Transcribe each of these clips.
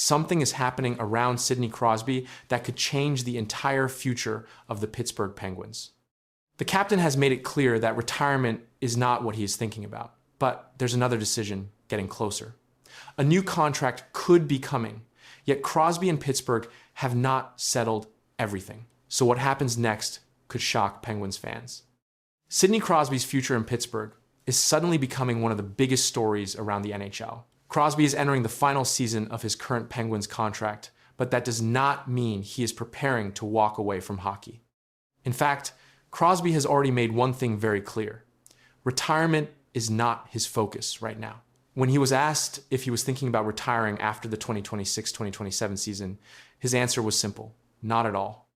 Something is happening around Sidney Crosby that could change the entire future of the Pittsburgh Penguins. The captain has made it clear that retirement is not what he is thinking about, but there's another decision getting closer. A new contract could be coming, yet Crosby and Pittsburgh have not settled everything. So what happens next could shock Penguins fans. Sidney Crosby's future in Pittsburgh is suddenly becoming one of the biggest stories around the NHL. Crosby is entering the final season of his current Penguins contract, but that does not mean he is preparing to walk away from hockey. In fact, Crosby has already made one thing very clear. Retirement is not his focus right now. When he was asked if he was thinking about retiring after the 2026-2027 season, his answer was simple: not at all.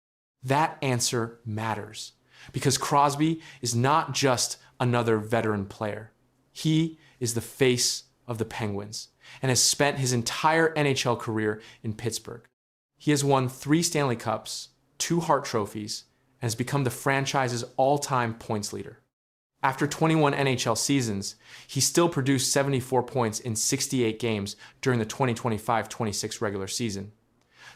That answer matters because Crosby is not just another veteran player. He is the face of the Penguins and has spent his entire NHL career in Pittsburgh. He has won 3 Stanley Cups, 2 Hart trophies, and has become the franchise's all-time points leader. After 21 NHL seasons, he still produced 74 points in 68 games during the 2025-26 regular season.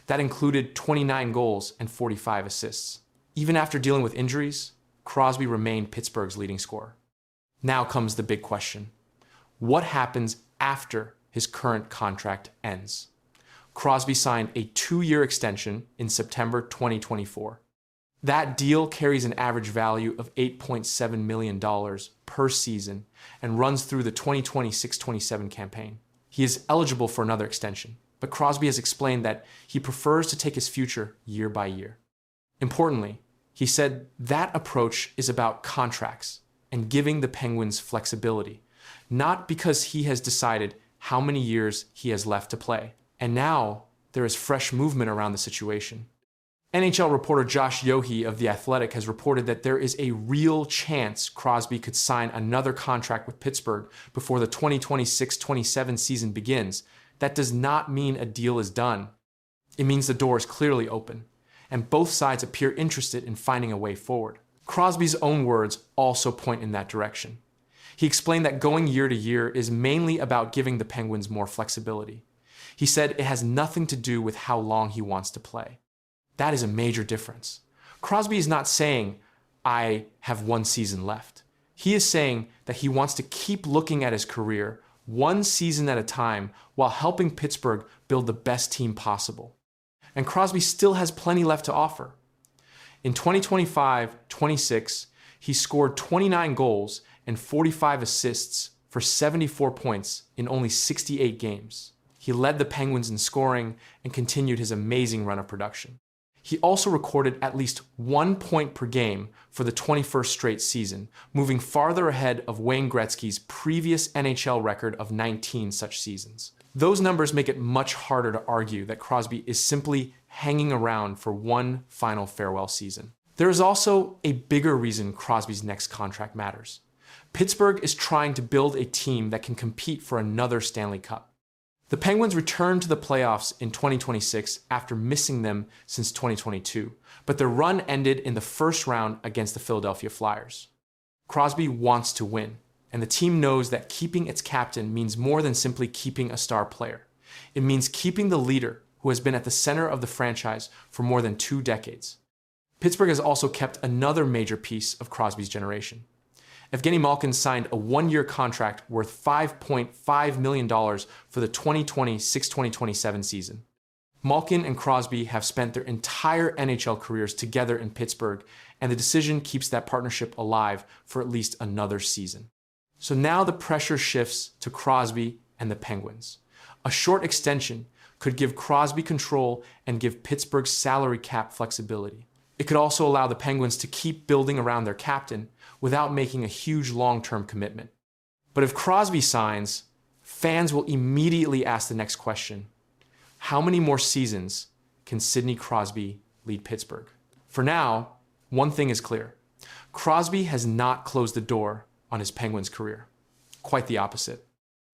That included 29 goals and 45 assists. Even after dealing with injuries, Crosby remained Pittsburgh's leading scorer. Now comes the big question. What happens after his current contract ends? Crosby signed a 2-year extension in September 2024. That deal carries an average value of $8.7 million per season and runs through the 2026-27 campaign. He is eligible for another extension, but Crosby has explained that he prefers to take his future year by year. Importantly, he said that approach is about contracts and giving the Penguins flexibility, not because he has decided how many years he has left to play. And now there is fresh movement around the situation. NHL reporter Josh Yohe of The Athletic has reported that there is a real chance Crosby could sign another contract with Pittsburgh before the 2026-27 season begins. That does not mean a deal is done. It means the door is clearly open, and both sides appear interested in finding a way forward. Crosby's own words also point in that direction. He explained that going year to year is mainly about giving the Penguins more flexibility. He said it has nothing to do with how long he wants to play. That is a major difference. Crosby is not saying, I have 1 season left. He is saying that he wants to keep looking at his career 1 season at a time while helping Pittsburgh build the best team possible. And Crosby still has plenty left to offer. In 2025-26, he scored 29 goals and 45 assists for 74 points in only 68 games. He led the Penguins in scoring and continued his amazing run of production. He also recorded at least 1 point per game for the 21st straight season, moving farther ahead of Wayne Gretzky's previous NHL record of 19 such seasons. Those numbers make it much harder to argue that Crosby is simply hanging around for one final farewell season. There is also a bigger reason Crosby's next contract matters. Pittsburgh is trying to build a team that can compete for another Stanley Cup. The Penguins returned to the playoffs in 2026 after missing them since 2022, but their run ended in the first round against the Philadelphia Flyers. Crosby wants to win, and the team knows that keeping its captain means more than simply keeping a star player. It means keeping the leader who has been at the center of the franchise for more than 2 decades. Pittsburgh has also kept another major piece of Crosby's generation. Evgeny Malkin signed a 1-year contract worth $5.5 million for the 2026-2027 season. Malkin and Crosby have spent their entire NHL careers together in Pittsburgh, and the decision keeps that partnership alive for at least another season. So now the pressure shifts to Crosby and the Penguins. A short extension could give Crosby control and give Pittsburgh's salary cap flexibility. It could also allow the Penguins to keep building around their captain without making a huge long-term commitment. But if Crosby signs, fans will immediately ask the next question: how many more seasons can Sidney Crosby lead Pittsburgh? For now, one thing is clear. Crosby has not closed the door on his Penguins career. Quite the opposite.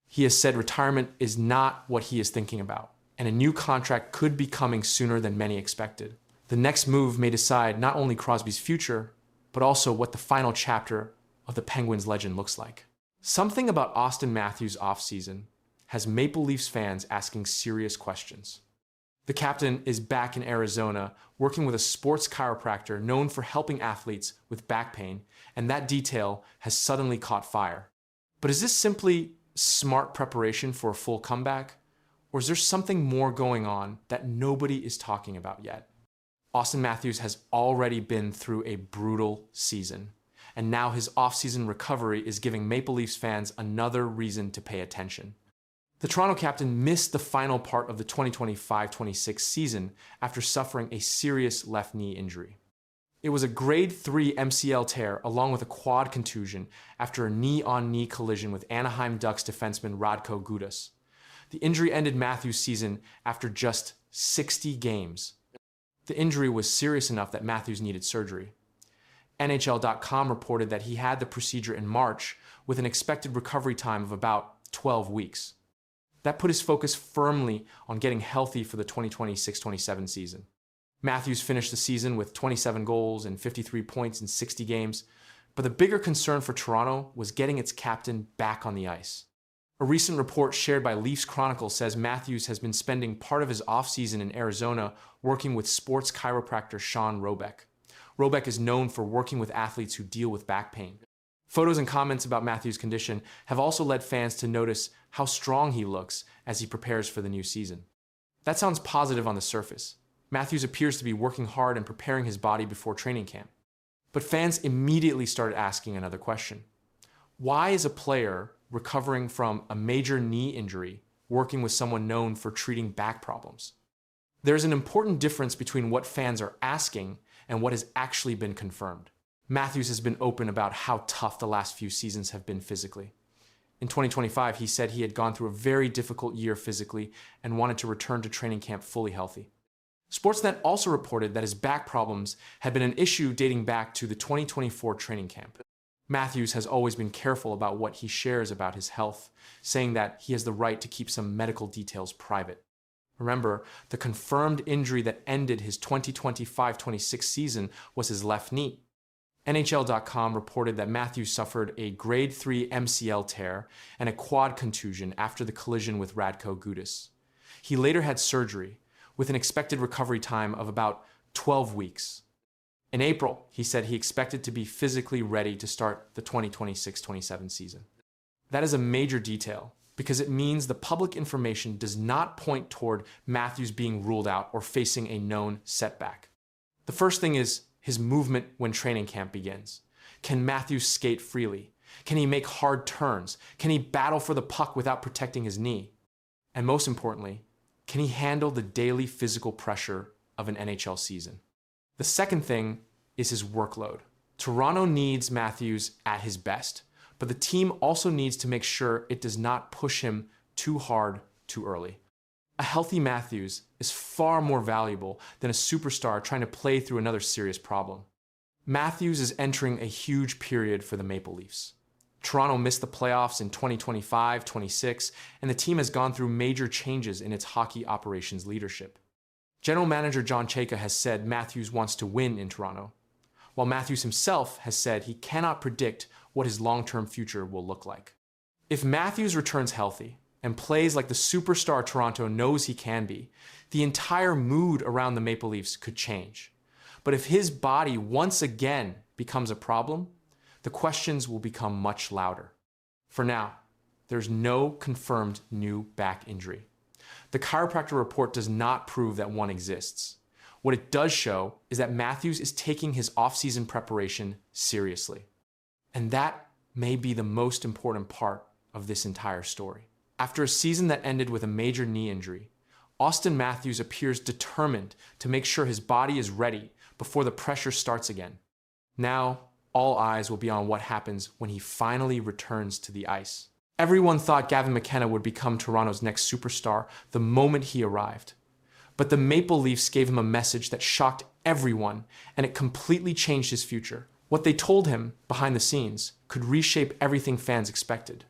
He has said retirement is not what he is thinking about, and a new contract could be coming sooner than many expected. The next move may decide not only Crosby's future, but also what the final chapter of the Penguins legend looks like. Something about Auston Matthews' offseason has Maple Leafs fans asking serious questions. The captain is back in Arizona, working with a sports chiropractor known for helping athletes with back pain, and that detail has suddenly caught fire. But is this simply smart preparation for a full comeback? Or is there something more going on that nobody is talking about yet? Auston Matthews has already been through a brutal season, and now his off-season recovery is giving Maple Leafs fans another reason to pay attention. The Toronto captain missed the final part of the 2025-26 season after suffering a serious left knee injury. It was a grade 3 MCL tear along with a quad contusion after a knee-on-knee collision with Anaheim Ducks defenseman Radko Gudas. The injury ended Matthews' season after just 60 games. The injury was serious enough that Matthews needed surgery. NHL.com reported that he had the procedure in March with an expected recovery time of about 12 weeks. That put his focus firmly on getting healthy for the 2026-27 season. Matthews finished the season with 27 goals and 53 points in 60 games, but the bigger concern for Toronto was getting its captain back on the ice. A recent report shared by Leafs Chronicle says Matthews has been spending part of his offseason in Arizona working with sports chiropractor Sean Robeck. Robeck is known for working with athletes who deal with back pain. Photos and comments about Matthews' condition have also led fans to notice how strong he looks as he prepares for the new season. That sounds positive on the surface. Matthews appears to be working hard and preparing his body before training camp. But fans immediately started asking another question. Why is a player recovering from a major knee injury working with someone known for treating back problems? There's an important difference between what fans are asking and what has actually been confirmed. Matthews has been open about how tough the last few seasons have been physically. In 2025, he said he had gone through a very difficult year physically and wanted to return to training camp fully healthy. Sportsnet also reported that his back problems had been an issue dating back to the 2024 training camp. Matthews has always been careful about what he shares about his health, saying that he has the right to keep some medical details private. Remember, the confirmed injury that ended his 2025-26 season was his left knee. NHL.com reported that Matthews suffered a grade 3 MCL tear and a quad contusion after the collision with Radko Gudas. He later had surgery, with an expected recovery time of about 12 weeks. In April, he said he expected to be physically ready to start the 2026-27 season. That is a major detail because it means the public information does not point toward Matthews being ruled out or facing a known setback. The first thing is his movement when training camp begins. Can Matthews skate freely? Can he make hard turns? Can he battle for the puck without protecting his knee? And most importantly, can he handle the daily physical pressure of an NHL season? The second thing is his workload. Toronto needs Matthews at his best, but the team also needs to make sure it does not push him too hard too early. A healthy Matthews is far more valuable than a superstar trying to play through another serious problem. Matthews is entering a huge period for the Maple Leafs. Toronto missed the playoffs in 2025-26, and the team has gone through major changes in its hockey operations leadership. General Manager John Chayka has said Matthews wants to win in Toronto, while Matthews himself has said he cannot predict what his long-term future will look like. If Matthews returns healthy and plays like the superstar Toronto knows he can be, the entire mood around the Maple Leafs could change. But if his body once again becomes a problem, the questions will become much louder. For now, there's no confirmed new back injury. The chiropractor report does not prove that one exists. What it does show is that Matthews is taking his off-season preparation seriously. And that may be the most important part of this entire story. After a season that ended with a major knee injury, Auston Matthews appears determined to make sure his body is ready before the pressure starts again. Now, all eyes will be on what happens when he finally returns to the ice. Everyone thought Gavin McKenna would become Toronto's next superstar the moment he arrived. But the Maple Leafs gave him a message that shocked everyone, and it completely changed his future. What they told him behind the scenes could reshape everything fans expected.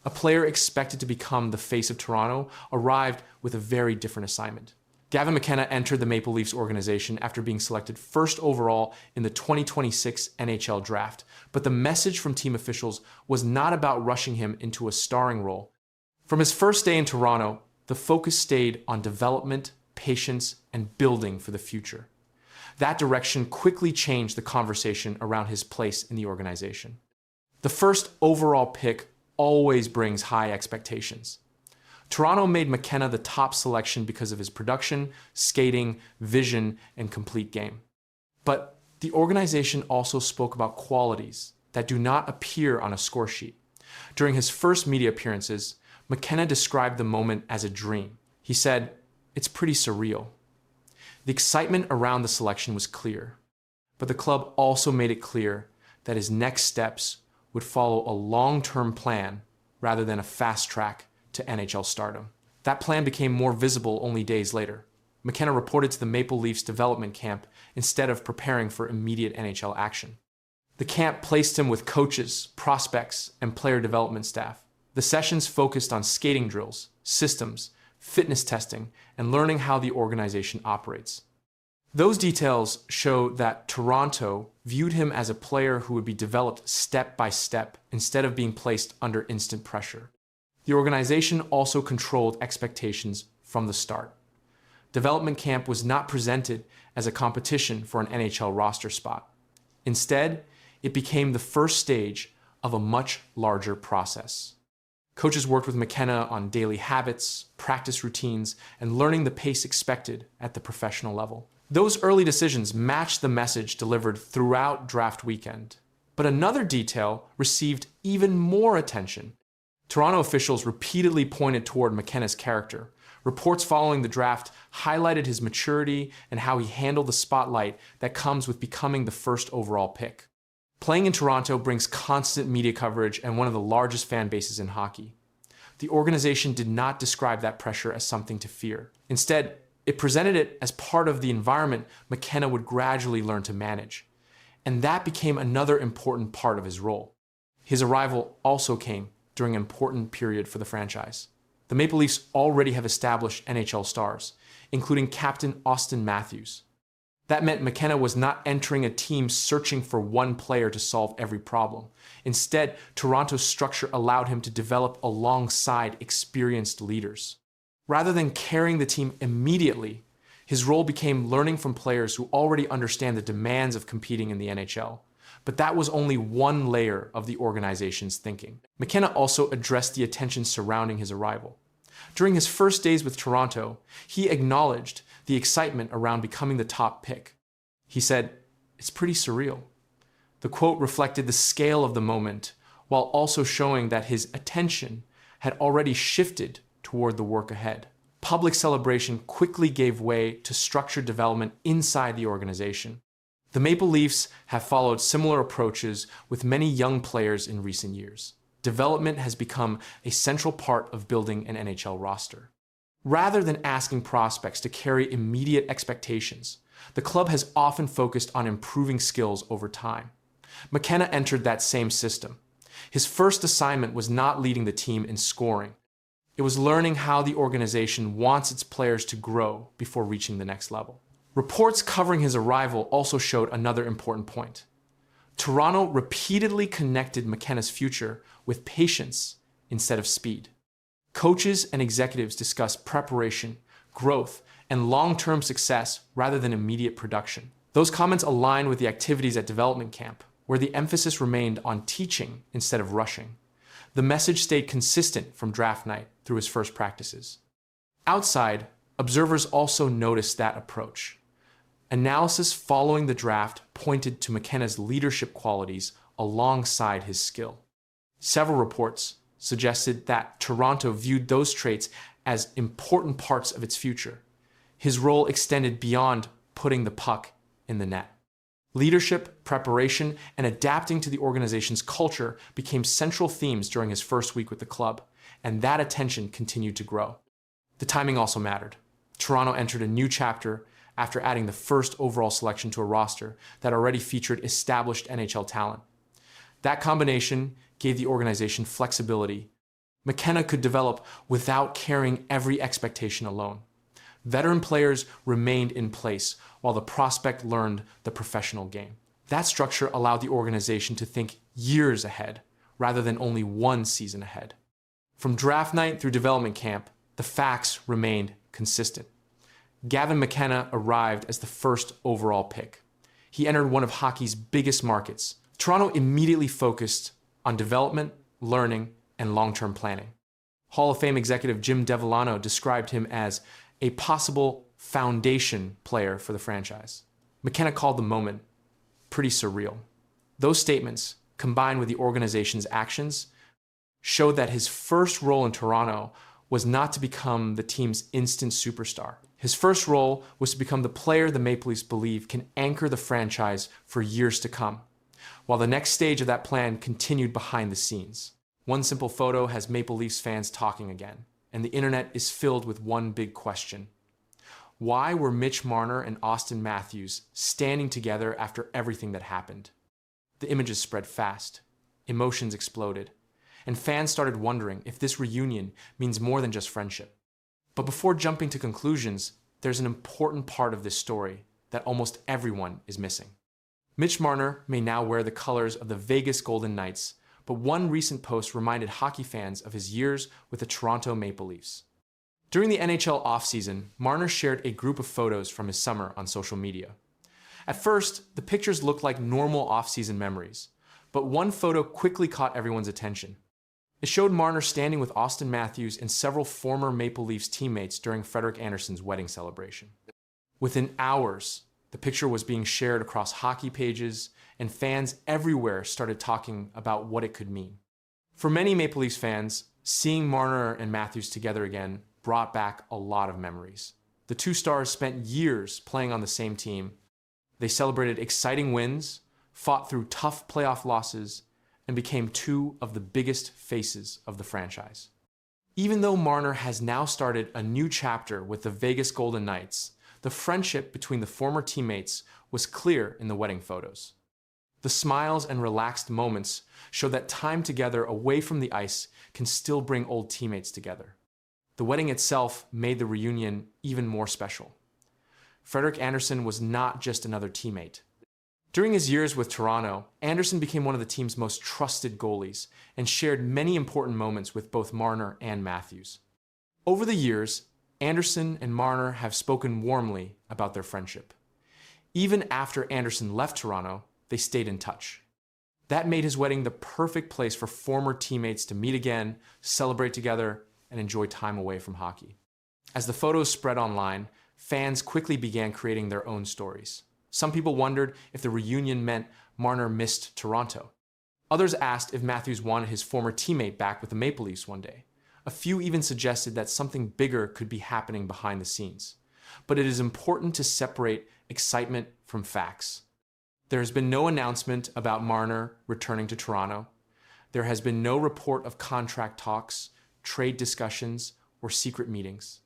A player expected to become the face of Toronto arrived with a very different assignment. Gavin McKenna entered the Maple Leafs organization after being selected first overall in the 2026 NHL draft, but the message from team officials was not about rushing him into a starring role. From his first day in Toronto, the focus stayed on development, patience, and building for the future. That direction quickly changed the conversation around his place in the organization. The first overall pick always brings high expectations. Toronto made McKenna the top selection because of his production, skating, vision, and complete game. But the organization also spoke about qualities that do not appear on a score sheet. During his first media appearances, McKenna described the moment as a dream. He said, "It's pretty surreal." The excitement around the selection was clear, but the club also made it clear that his next steps would follow a long-term plan rather than a fast track to NHL stardom. That plan became more visible only days later. McKenna reported to the Maple Leafs development camp instead of preparing for immediate NHL action. The camp placed him with coaches, prospects, and player development staff. The sessions focused on skating drills, systems, fitness testing, and learning how the organization operates. Those details show that Toronto viewed him as a player who would be developed step by step instead of being placed under instant pressure. The organization also controlled expectations from the start. Development camp was not presented as a competition for an NHL roster spot. Instead, it became the first stage of a much larger process. Coaches worked with McKenna on daily habits, practice routines, and learning the pace expected at the professional level. Those early decisions matched the message delivered throughout draft weekend. But another detail received even more attention. Toronto officials repeatedly pointed toward McKenna's character. Reports following the draft highlighted his maturity and how he handled the spotlight that comes with becoming the first overall pick. Playing in Toronto brings constant media coverage and one of the largest fan bases in hockey. The organization did not describe that pressure as something to fear. Instead, it presented it as part of the environment McKenna would gradually learn to manage. And that became another important part of his role. His arrival also came during an important period for the franchise. The Maple Leafs already have established NHL stars, including captain Auston Matthews. That meant McKenna was not entering a team searching for one player to solve every problem. Instead, Toronto's structure allowed him to develop alongside experienced leaders. Rather than carrying the team immediately, his role became learning from players who already understand the demands of competing in the NHL. But that was only one layer of the organization's thinking. McKenna also addressed the attention surrounding his arrival. During his first days with Toronto, he acknowledged the excitement around becoming the top pick. He said, "It's pretty surreal." The quote reflected the scale of the moment, while also showing that his attention had already shifted toward the work ahead. Public celebration quickly gave way to structured development inside the organization. The Maple Leafs have followed similar approaches with many young players in recent years. Development has become a central part of building an NHL roster. Rather than asking prospects to carry immediate expectations, the club has often focused on improving skills over time. McKenna entered that same system. His first assignment was not leading the team in scoring. It was learning how the organization wants its players to grow before reaching the next level. Reports covering his arrival also showed another important point. Toronto repeatedly connected McKenna's future with patience instead of speed. Coaches and executives discussed preparation, growth, and long-term success rather than immediate production. Those comments align with the activities at development camp, where the emphasis remained on teaching instead of rushing. The message stayed consistent from draft night through his first practices. Outside, observers also noticed that approach. Analysis following the draft pointed to McKenna's leadership qualities alongside his skill. Several reports suggested that Toronto viewed those traits as important parts of its future. His role extended beyond putting the puck in the net. Leadership, preparation, and adapting to the organization's culture became central themes during his first week with the club, and that attention continued to grow. The timing also mattered. Toronto entered a new chapter after adding the first overall selection to a roster that already featured established NHL talent. That combination gave the organization flexibility. McKenna could develop without carrying every expectation alone. Veteran players remained in place while the prospect learned the professional game. That structure allowed the organization to think years ahead rather than only one season ahead. From draft night through development camp, the facts remained consistent. Gavin McKenna arrived as the first overall pick. He entered one of hockey's biggest markets. Toronto immediately focused on development, learning, and long-term planning. Hall of Fame executive Jim Devellano described him as a possible foundation player for the franchise. McKenna called the moment pretty surreal. Those statements, combined with the organization's actions, showed that his first role in Toronto was not to become the team's instant superstar. His first role was to become the player the Maple Leafs believe can anchor the franchise for years to come, while the next stage of that plan continued behind the scenes. One simple photo has Maple Leafs fans talking again, and the internet is filled with one big question. Why were Mitch Marner and Auston Matthews standing together after everything that happened? The images spread fast, emotions exploded, and fans started wondering if this reunion means more than just friendship. But before jumping to conclusions, there's an important part of this story that almost everyone is missing. Mitch Marner may now wear the colors of the Vegas Golden Knights, but one recent post reminded hockey fans of his years with the Toronto Maple Leafs. During the NHL offseason, Marner shared a group of photos from his summer on social media. At first, the pictures looked like normal offseason memories, but one photo quickly caught everyone's attention. It showed Marner standing with Auston Matthews and several former Maple Leafs teammates during Frederik Andersen's wedding celebration. Within hours, the picture was being shared across hockey pages, and fans everywhere started talking about what it could mean. For many Maple Leafs fans, seeing Marner and Matthews together again brought back a lot of memories. The two stars spent years playing on the same team. They celebrated exciting wins, fought through tough playoff losses, and became two of the biggest faces of the franchise. Even though Marner has now started a new chapter with the Vegas Golden Knights, the friendship between the former teammates was clear in the wedding photos. The smiles and relaxed moments show that time together away from the ice can still bring old teammates together. The wedding itself made the reunion even more special. Frederik Andersen was not just another teammate. During his years with Toronto, Andersen became one of the team's most trusted goalies and shared many important moments with both Marner and Matthews. Over the years, Andersen and Marner have spoken warmly about their friendship. Even after Andersen left Toronto, they stayed in touch. That made his wedding the perfect place for former teammates to meet again, celebrate together, and enjoy time away from hockey. As the photos spread online, fans quickly began creating their own stories. Some people wondered if the reunion meant Marner missed Toronto. Others asked if Matthews wanted his former teammate back with the Maple Leafs one day. A few even suggested that something bigger could be happening behind the scenes. But it is important to separate excitement from facts. There has been no announcement about Marner returning to Toronto. There has been no report of contract talks, trade discussions, or secret meetings.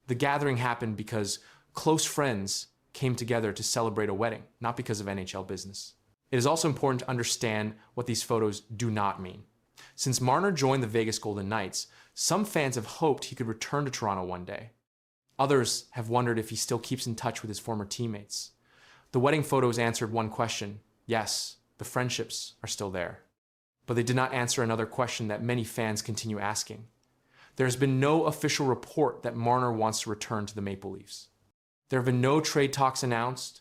The gathering happened because close friends came together to celebrate a wedding, not because of NHL business. It is also important to understand what these photos do not mean. Since Marner joined the Vegas Golden Knights, some fans have hoped he could return to Toronto one day. Others have wondered if he still keeps in touch with his former teammates. The wedding photos answered one question. Yes, the friendships are still there. But they did not answer another question that many fans continue asking. There has been no official report that Marner wants to return to the Maple Leafs. There have been no trade talks announced,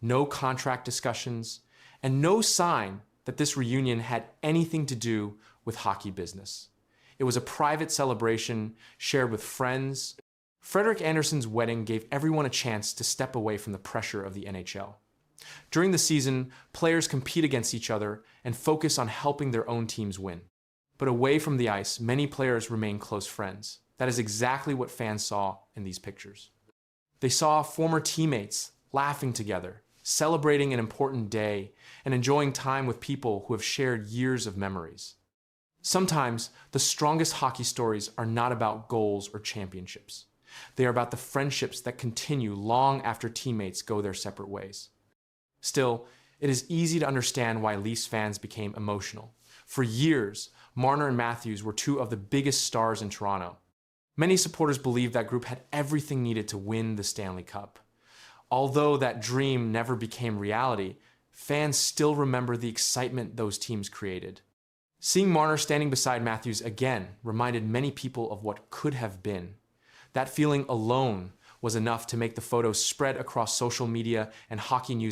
no contract discussions, and no sign that this reunion had anything to do with hockey business. It was a private celebration shared with friends. Frederik Andersen's wedding gave everyone a chance to step away from the pressure of the NHL. During the season, players compete against each other and focus on helping their own teams win. But away from the ice, many players remain close friends. That is exactly what fans saw in these pictures. They saw former teammates laughing together, celebrating an important day, and enjoying time with people who have shared years of memories. Sometimes, the strongest hockey stories are not about goals or championships. They are about the friendships that continue long after teammates go their separate ways. Still, it is easy to understand why Leafs fans became emotional. For years, Marner and Matthews were two of the biggest stars in Toronto. Many supporters believed that group had everything needed to win the Stanley Cup. Although that dream never became reality, fans still remember the excitement those teams created. Seeing Marner standing beside Matthews again reminded many people of what could have been. That feeling alone was enough to make the photo spread across social media and hockey news